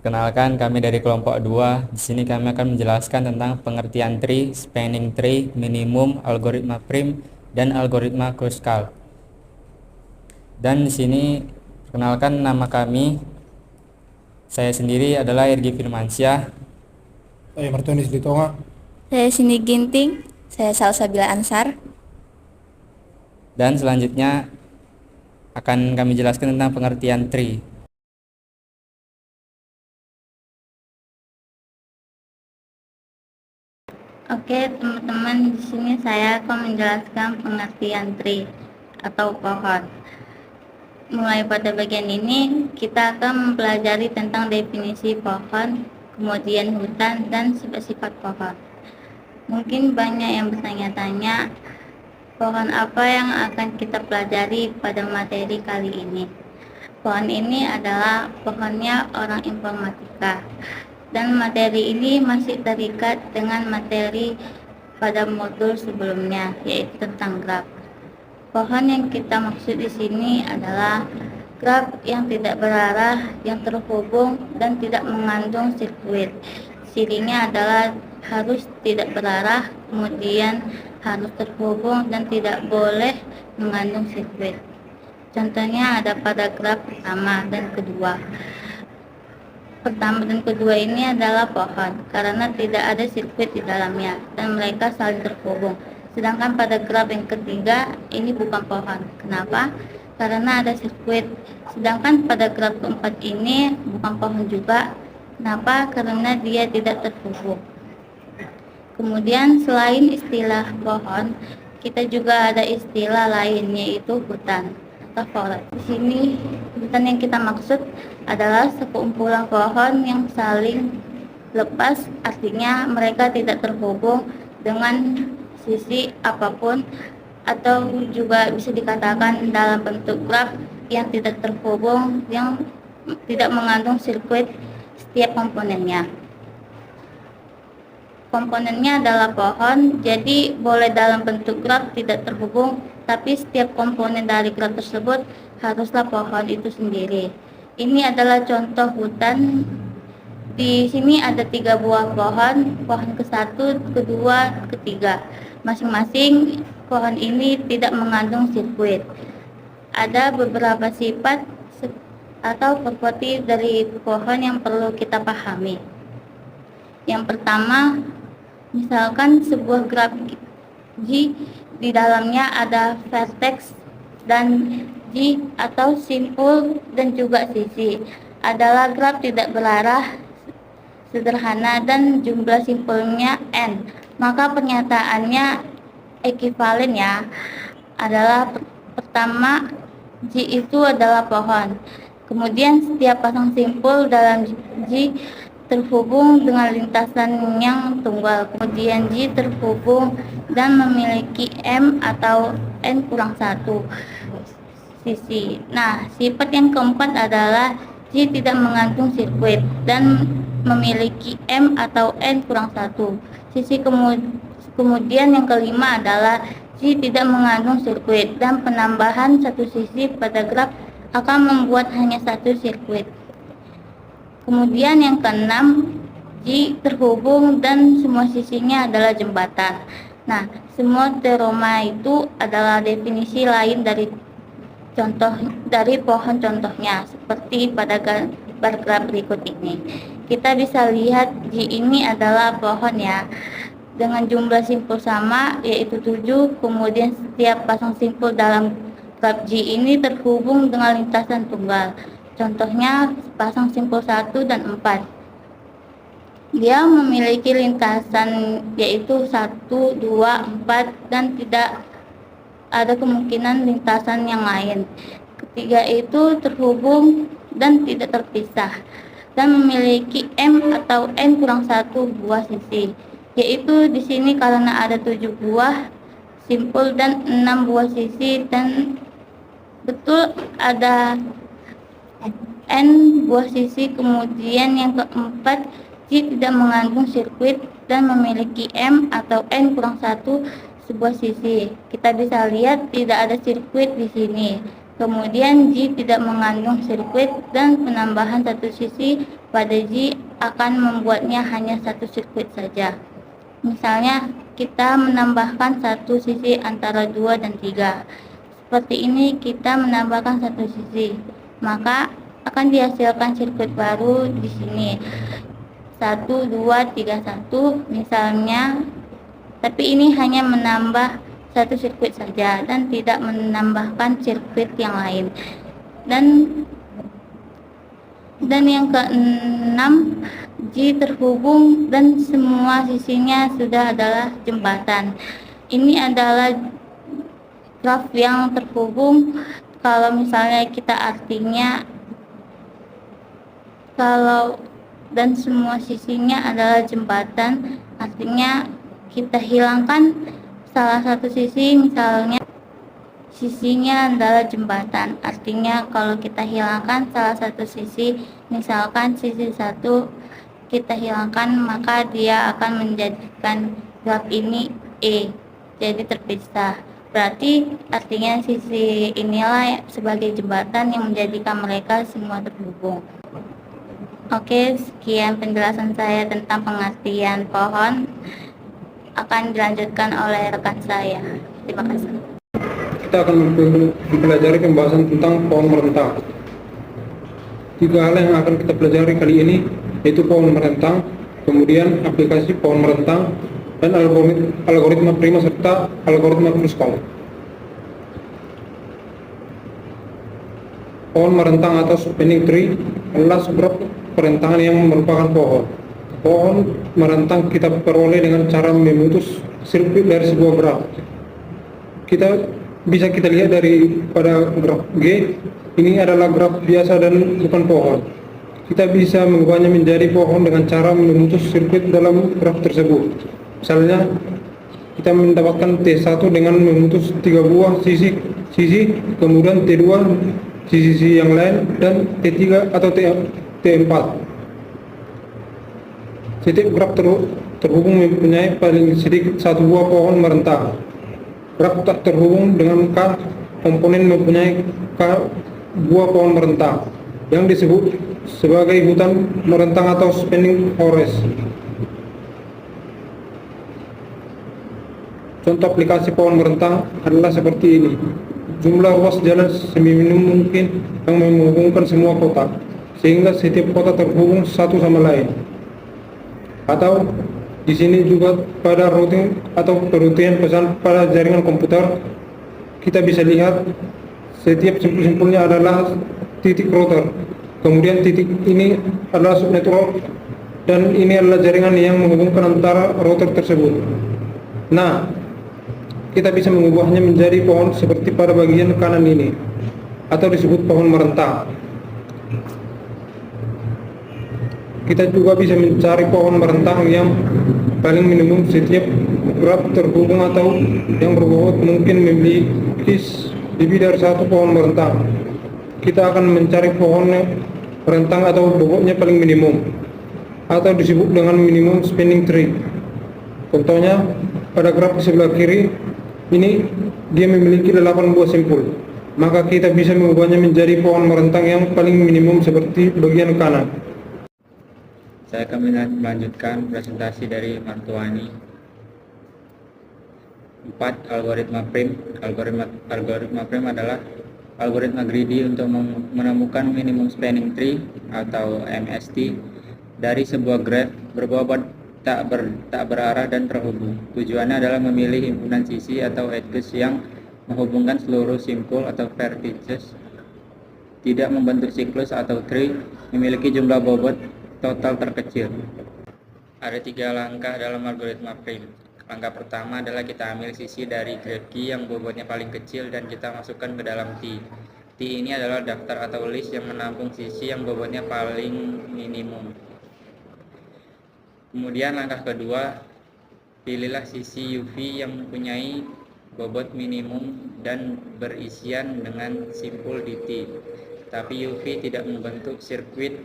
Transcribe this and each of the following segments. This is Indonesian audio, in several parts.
Kenalkan, kami dari kelompok 2. Di sini kami akan menjelaskan tentang pengertian tree, spanning tree, minimum, algoritma prim, dan algoritma Kruskal. Dan di sini perkenalkan, nama kami. Saya sendiri adalah Irgi Firmansyah. Saya Martonis Litonga. Saya Cindy Ginting. Saya Salsabila Ansar. Dan selanjutnya akan kami jelaskan tentang pengertian tree. Oke, teman-teman, di sini saya akan menjelaskan pengertian tree atau pohon. Mulai pada bagian ini, kita akan mempelajari tentang definisi pohon, kemudian hutan, dan sifat-sifat pohon. Mungkin banyak yang bertanya-tanya, pohon apa yang akan kita pelajari pada materi kali ini? Pohon ini adalah pohonnya orang informatika. Dan materi ini masih terikat dengan materi pada modul sebelumnya, yaitu tentang graf. Pohon yang kita maksud di sini adalah graf yang tidak berarah, yang terhubung dan tidak mengandung sirkuit. Cirinya adalah harus tidak berarah, kemudian harus terhubung dan tidak boleh mengandung sirkuit. Contohnya ada pada graf pertama dan kedua. Pertama dan kedua ini adalah pohon karena tidak ada sirkuit di dalamnya dan mereka saling terhubung. Sedangkan pada graf yang ketiga ini bukan pohon. Kenapa? Karena ada sirkuit. Sedangkan pada graf keempat ini bukan pohon juga. Kenapa? Karena dia tidak terhubung. Kemudian selain istilah pohon, kita juga ada istilah lain yaitu hutan. Di sini hutan yang kita maksud adalah sekumpulan pohon yang saling lepas, artinya mereka tidak terhubung dengan sisi apapun, atau juga bisa dikatakan dalam bentuk graf yang tidak terhubung, yang tidak mengandung sirkuit setiap komponennya. Komponennya adalah pohon, jadi boleh dalam bentuk graf tidak terhubung, tapi setiap komponen dari graf tersebut haruslah pohon itu sendiri. Ini adalah contoh hutan. Di sini ada 3 buah pohon, pohon ke-1, kedua, ketiga. Masing-masing pohon ini tidak mengandung sirkuit. Ada beberapa sifat atau properti dari pohon yang perlu kita pahami. Yang pertama, misalkan sebuah graf G, di dalamnya ada vertex dan G atau simpul dan juga sisi. Adalah graf tidak berarah, sederhana, dan jumlah simpulnya n. Maka pernyataannya ekivalen ya. Adalah pertama, G itu adalah pohon. Kemudian setiap pasang simpul dalam G terhubung dengan lintasan yang tunggal. Kemudian G terhubung dan memiliki M atau N-1 sisi. Nah, sifat yang keempat adalah G tidak mengandung sirkuit dan memiliki M atau N-1 sisi. Kemudian yang kelima adalah G tidak mengandung sirkuit dan penambahan satu sisi pada graf akan membuat hanya satu sirkuit. Kemudian yang keenam, G terhubung dan semua sisinya adalah jembatan. Nah, semua teorema itu adalah definisi lain dari pohon contohnya, seperti pada gambar graf berikut ini. Kita bisa lihat G ini adalah pohon ya, dengan jumlah simpul sama yaitu 7, kemudian setiap pasang simpul dalam graf G ini terhubung dengan lintasan tunggal. Contohnya pasang simpul 1 dan 4. Dia memiliki lintasan yaitu 1, 2, 4 dan tidak ada kemungkinan lintasan yang lain. Ketiga itu terhubung dan tidak terpisah dan memiliki M atau N-1 buah sisi. Yaitu di sini karena ada 7 buah simpul dan 6 buah sisi, dan betul ada N buah sisi. Kemudian yang keempat, G tidak mengandung sirkuit dan memiliki M atau N-1 sebuah sisi. Kita bisa lihat tidak ada sirkuit di sini. Kemudian J tidak mengandung sirkuit dan penambahan satu sisi pada J akan membuatnya hanya satu sirkuit saja. Misalnya kita menambahkan satu sisi antara 2 dan 3. Seperti ini kita menambahkan satu sisi, maka akan dihasilkan sirkuit baru di sini. 1, 2, 3, 1 misalnya, tapi ini hanya menambah satu sirkuit saja dan tidak menambahkan sirkuit yang lain. Dan yang keenam, J terhubung dan semua sisinya sudah adalah jembatan. Ini adalah graf yang terhubung. Kalau misalnya kita artinya kalau dan semua sisinya adalah jembatan, artinya kita hilangkan salah satu sisi, misalnya sisinya adalah jembatan. Artinya kalau kita hilangkan salah satu sisi, misalkan sisi 1 kita hilangkan, maka dia akan menjadikan graf ini E, jadi terpisah. Berarti artinya sisi inilah sebagai jembatan yang menjadikan mereka semua terhubung. Oke, sekian penjelasan saya tentang pengertian pohon. Akan dilanjutkan oleh rekan saya. Terima kasih. Kita akan mempelajari pembahasan tentang pohon merentang. 3 hal yang akan kita pelajari kali ini yaitu pohon merentang, kemudian aplikasi pohon merentang, dan algoritma prima serta algoritma Kruskal. Pohon merentang atau spanning tree adalah sebuah perentangan yang merupakan pohon. Pohon merentang kita peroleh dengan cara memutus sirkuit dari sebuah graf. Bisa kita lihat pada graf G, ini adalah graf biasa dan bukan pohon. Kita bisa mengubahnya menjadi pohon dengan cara memutus sirkuit dalam graf tersebut. Misalnya, kita mendapatkan T1 dengan memutus 3 buah sisi, kemudian T2 sisi yang lain, dan T3 atau T4. Setiap graf terhubung mempunyai paling sedikit 1 buah pohon merentang. Graf tak terhubung dengan K komponen mempunyai K buah pohon merentang yang disebut sebagai hutan merentang atau spanning forest. Contoh aplikasi pohon merentang adalah seperti ini. Jumlah ruas jalan seminim mungkin yang menghubungkan semua kota, sehingga setiap kota terhubung satu sama lain. Atau di sini juga pada routing atau perutian pesan pada jaringan komputer, kita bisa lihat setiap simpul-simpulnya adalah titik router. Kemudian titik ini adalah subnetwork, dan ini adalah jaringan yang menghubungkan antara router tersebut. Nah, kita bisa mengubahnya menjadi pohon seperti pada bagian kanan ini, atau disebut pohon merentang. Kita juga bisa mencari pohon merentang yang paling minimum setiap graf terhubung atau yang berbobot mungkin memiliki lebih dari 1 pohon merentang. Kita akan mencari pohon merentang atau bobotnya paling minimum, atau disebut dengan minimum spanning tree. Contohnya pada graf di sebelah kiri ini dia memiliki 8 buah simpul, maka kita bisa mengubahnya menjadi pohon merentang yang paling minimum seperti bagian kanan. Saya akan melanjutkan presentasi dari Martuani. 4. Algoritma prime. Algoritma prime adalah algoritma greedy untuk menemukan minimum spanning tree atau MST dari sebuah graf berbobot tak berarah dan terhubung. Tujuannya adalah memilih himpunan sisi atau edges yang menghubungkan seluruh simpul atau vertices, tidak membentuk siklus atau tree, memiliki jumlah bobot total terkecil. Ada 3 langkah dalam algoritma prime. Langkah pertama adalah kita ambil sisi dari graf Q yang bobotnya paling kecil dan kita masukkan ke dalam T. T ini adalah daftar atau list yang menampung sisi yang bobotnya paling minimum. Kemudian langkah kedua, pilihlah sisi UV yang mempunyai bobot minimum dan berisian dengan simpul di T, tapi UV tidak membentuk sirkuit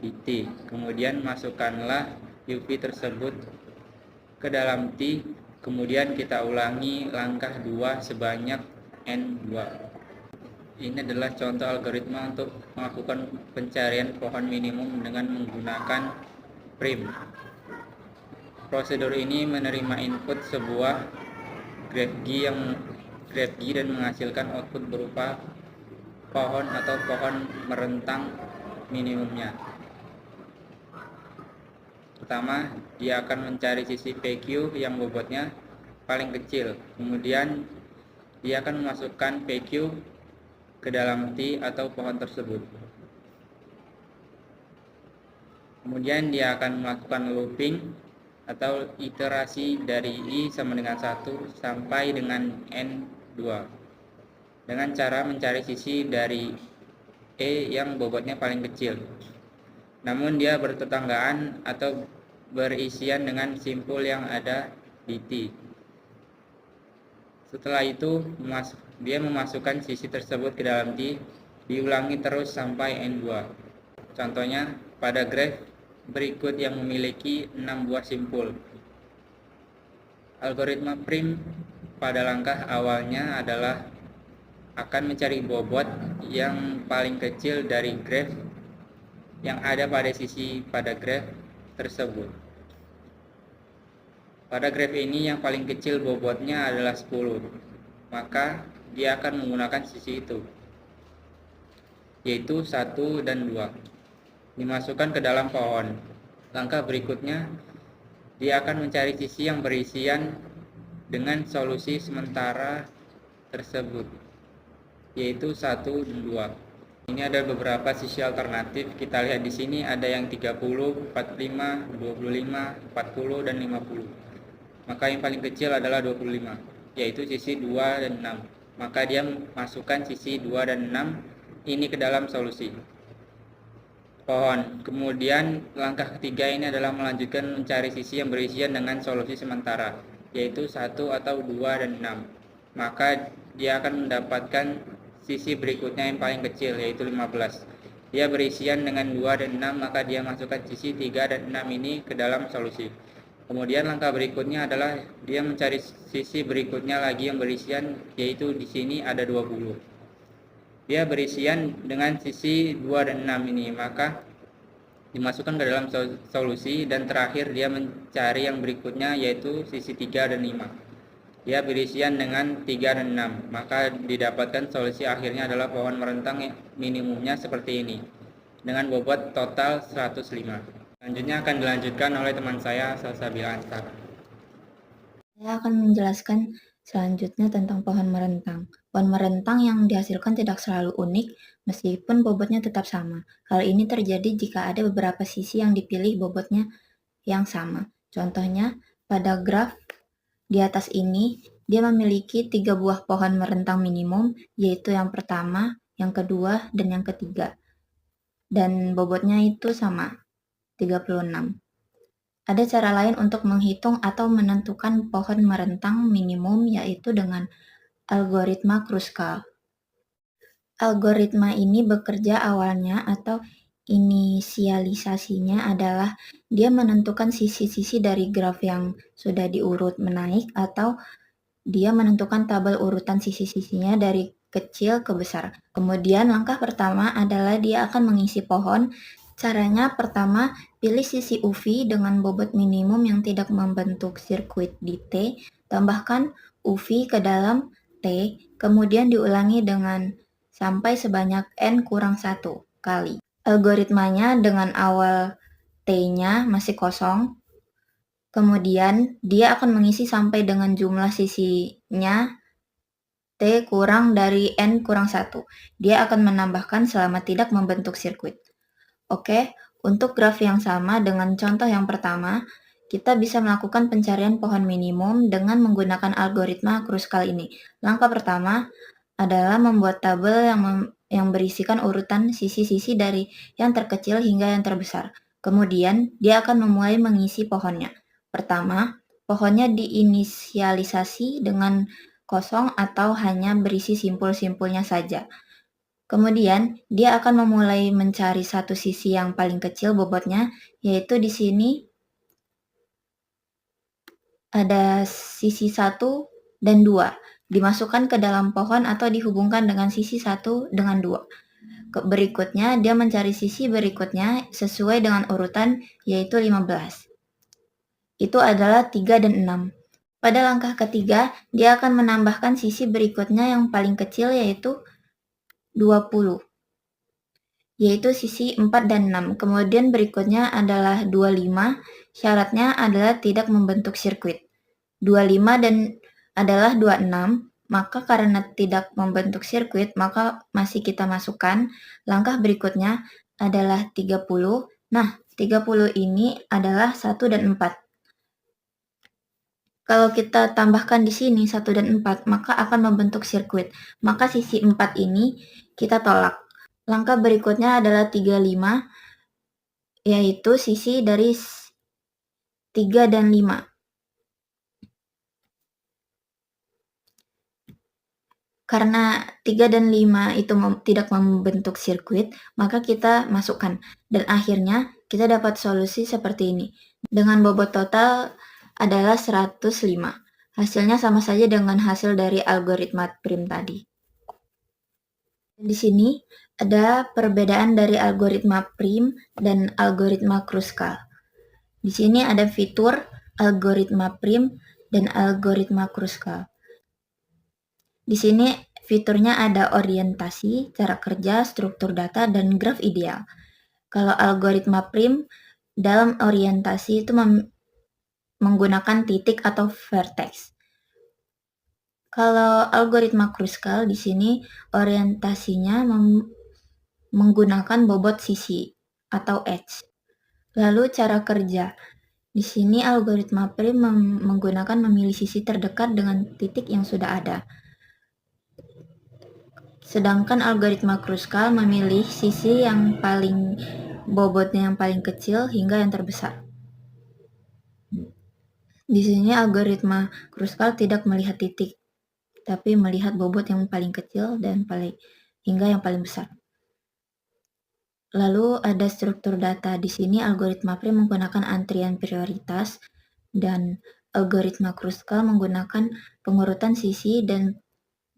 di T. Kemudian masukkanlah UV tersebut ke dalam T. Kemudian kita ulangi langkah 2 sebanyak N2. Ini adalah contoh algoritma untuk melakukan pencarian pohon minimum dengan menggunakan prim. Prosedur ini menerima input sebuah graph dan menghasilkan output berupa pohon atau pohon merentang minimumnya. Pertama, dia akan mencari sisi PQ yang bobotnya paling kecil. Kemudian dia akan memasukkan PQ ke dalam T atau pohon tersebut. Kemudian dia akan melakukan looping atau iterasi dari I sama dengan 1 sampai dengan N2 dengan cara mencari sisi dari E yang bobotnya paling kecil. Namun dia bertetanggaan atau berisian dengan simpul yang ada di T. Setelah itu, dia memasukkan sisi tersebut ke dalam T, diulangi terus sampai N2. Contohnya, pada graph berikut yang memiliki 6 buah simpul. Algoritma prim pada langkah awalnya adalah akan mencari bobot yang paling kecil dari graph yang ada pada sisi pada graph tersebut. Pada graph ini yang paling kecil bobotnya adalah 10, maka dia akan menggunakan sisi itu, yaitu 1 dan 2, dimasukkan ke dalam pohon. Langkah berikutnya, dia akan mencari sisi yang berisian dengan solusi sementara tersebut, yaitu 1 dan 2. Ini ada beberapa sisi alternatif. Kita lihat di sini ada yang 30, 45, 25, 40, dan 50. Maka yang paling kecil adalah 25, yaitu sisi 2 dan 6. Maka dia masukkan sisi 2 dan 6 ini ke dalam solusi pohon. Kemudian langkah ketiga ini adalah melanjutkan mencari sisi yang berisian dengan solusi sementara, yaitu 1 atau 2 dan 6. Maka dia akan mendapatkan sisi berikutnya yang paling kecil, yaitu 15. Dia berisian dengan 2 dan 6, maka dia masukkan sisi 3 dan 6 ini ke dalam solusi. Kemudian langkah berikutnya adalah dia mencari sisi berikutnya lagi yang berisian, yaitu di sini ada 20. Dia berisian dengan sisi 2 dan 6 ini, maka dimasukkan ke dalam solusi, dan terakhir dia mencari yang berikutnya, yaitu sisi 3 dan 5. Dia berisian dengan 3 dan 6, maka didapatkan solusi akhirnya adalah pohon merentang minimumnya seperti ini, dengan bobot total 105. Selanjutnya akan dilanjutkan oleh teman saya, Salsabila Ansar. Saya akan menjelaskan selanjutnya tentang pohon merentang. Pohon merentang yang dihasilkan tidak selalu unik, meskipun bobotnya tetap sama. Hal ini terjadi jika ada beberapa sisi yang dipilih bobotnya yang sama. Contohnya, pada graf di atas ini, dia memiliki 3 buah pohon merentang minimum, yaitu yang pertama, yang kedua, dan yang ketiga. Dan bobotnya itu sama, 36. Ada cara lain untuk menghitung atau menentukan pohon merentang minimum, yaitu dengan algoritma Kruskal. Algoritma ini bekerja awalnya atau inisialisasinya adalah dia menentukan sisi-sisi dari graf yang sudah diurut menaik, atau dia menentukan tabel urutan sisi-sisinya dari kecil ke besar. Kemudian langkah pertama adalah dia akan mengisi pohon. Caranya pertama, pilih sisi UV dengan bobot minimum yang tidak membentuk sirkuit di T, tambahkan UV ke dalam T, kemudian diulangi dengan sampai sebanyak N kurang 1 kali. Algoritmanya dengan awal T-nya masih kosong, kemudian dia akan mengisi sampai dengan jumlah sisinya T kurang dari N kurang 1. Dia akan menambahkan selama tidak membentuk sirkuit. Oke, untuk graf yang sama dengan contoh yang pertama, kita bisa melakukan pencarian pohon minimum dengan menggunakan algoritma Kruskal ini. Langkah pertama adalah membuat tabel yang berisikan urutan sisi-sisi dari yang terkecil hingga yang terbesar. Kemudian, dia akan memulai mengisi pohonnya. Pertama, pohonnya diinisialisasi dengan kosong atau hanya berisi simpul-simpulnya saja. Kemudian, dia akan memulai mencari satu sisi yang paling kecil bobotnya, yaitu di sini ada sisi 1 dan 2. dimasukkan ke dalam pohon atau dihubungkan dengan sisi 1 dengan 2. Berikutnya, dia mencari sisi berikutnya sesuai dengan urutan, yaitu 15. Itu adalah 3 dan 6. Pada langkah ketiga, dia akan menambahkan sisi berikutnya yang paling kecil, yaitu 20. Yaitu sisi 4 dan 6. Kemudian berikutnya adalah 25. Syaratnya adalah tidak membentuk sirkuit. 25 dan adalah 26. Maka karena tidak membentuk sirkuit, maka masih kita masukkan. Langkah berikutnya adalah 30. Nah, 30 ini adalah 1 dan 4. Kalau kita tambahkan di sini 1 dan 4, maka akan membentuk sirkuit. Maka sisi 4 ini kita tolak. Langkah berikutnya adalah 35, yaitu sisi dari 3 dan 5. Karena 3 dan 5 itu tidak membentuk sirkuit, maka kita masukkan. Dan akhirnya kita dapat solusi seperti ini. Dengan bobot total adalah 105. Hasilnya sama saja dengan hasil dari algoritma prim tadi. Di sini ada perbedaan dari algoritma prim dan algoritma Kruskal. Di sini ada fitur algoritma prim dan algoritma Kruskal. Di sini fiturnya ada orientasi, cara kerja, struktur data, dan graf ideal. Kalau algoritma prim dalam orientasi itu menggunakan titik atau vertex. Kalau algoritma Kruskal di sini orientasinya menggunakan bobot sisi atau edge. Lalu cara kerja. Di sini algoritma prim menggunakan memilih sisi terdekat dengan titik yang sudah ada. Sedangkan algoritma Kruskal memilih sisi yang paling bobotnya yang paling kecil hingga yang terbesar. Di sini algoritma Kruskal tidak melihat titik, tapi melihat bobot yang paling kecil dan hingga yang paling besar. Lalu ada struktur data. Di sini algoritma prim menggunakan antrian prioritas dan algoritma Kruskal menggunakan pengurutan sisi dan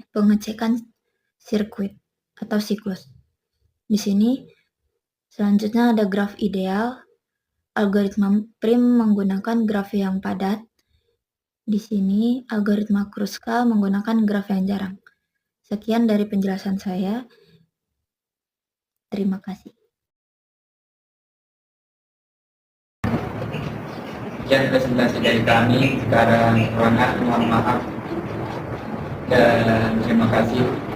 pengecekan sirkuit atau siklus. Di sini selanjutnya ada graf ideal. Algoritma prim menggunakan graf yang padat. Di sini algoritma Kruskal menggunakan graf yang jarang. Sekian dari penjelasan saya. Terima kasih. Sekian presentasi dari kami. Sekarang mohon maaf dan terima kasih.